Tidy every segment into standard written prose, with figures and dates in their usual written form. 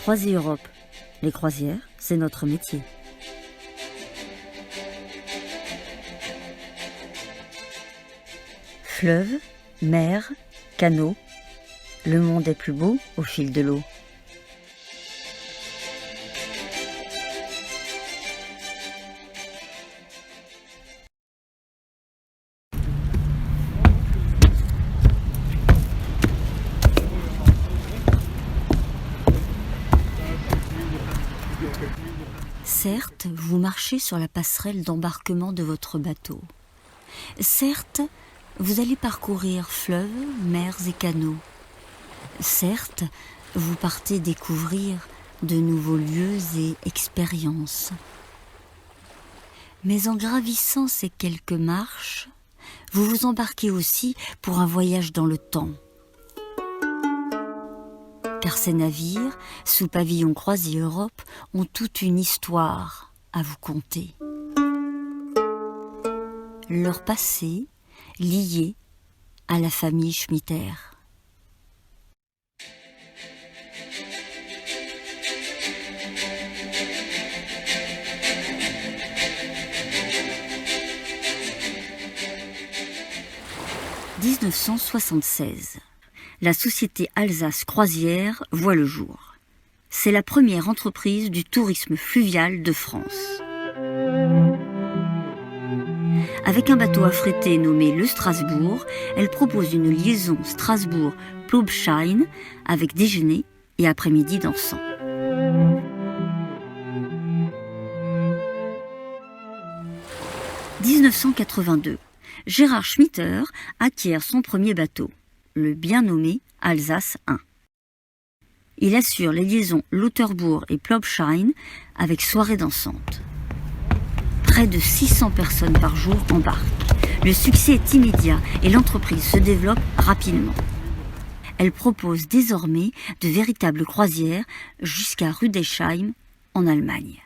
Croisier Europe. Les croisières, c'est notre métier. Fleuves, mers, canaux, le monde est plus beau au fil de l'eau. Certes, vous marchez sur la passerelle d'embarquement de votre bateau. Certes, vous allez parcourir fleuves, mers et canaux. Certes, vous partez découvrir de nouveaux lieux et expériences. Mais en gravissant ces quelques marches, vous vous embarquez aussi pour un voyage dans le temps. Car ces navires, sous pavillon Croisier Europe, ont toute une histoire à vous conter. Leur passé lié à la famille Schmitter. « 1976. La société Alsace Croisière voit le jour. C'est la première entreprise du tourisme fluvial de France. Avec un bateau affrété nommé le Strasbourg, elle propose une liaison Strasbourg-Plobsheim avec déjeuner et après-midi dansant. « 1982. Gérard Schmitter acquiert son premier bateau, le bien nommé Alsace 1. Il assure les liaisons Lauterbourg et Plobsheim avec soirée dansante. Près de 600 personnes par jour embarquent. Le succès est immédiat et l'entreprise se développe rapidement. Elle propose désormais de véritables croisières jusqu'à Rüdesheim en Allemagne.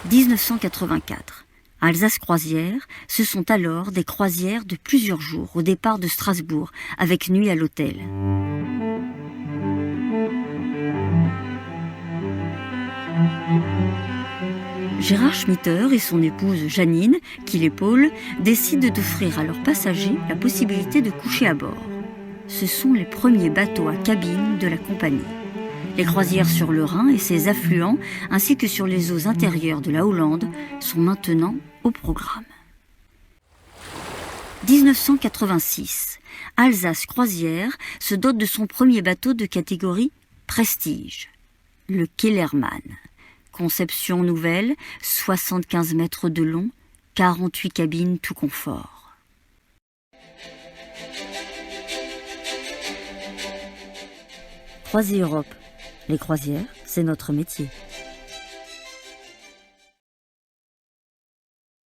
1984. Alsace Croisière, ce sont alors des croisières de plusieurs jours au départ de Strasbourg, avec nuit à l'hôtel. Gérard Schmitter et son épouse Janine, qui l'épaule, décident d'offrir à leurs passagers la possibilité de coucher à bord. Ce sont les premiers bateaux à cabine de la compagnie. Les croisières sur le Rhin et ses affluents, ainsi que sur les eaux intérieures de la Hollande, sont maintenant au programme. 1986. Alsace Croisière se dote de son premier bateau de catégorie Prestige, le Kellermann. Conception nouvelle, 75 mètres de long, 48 cabines tout confort. Croisier Europe. Les croisières, c'est notre métier.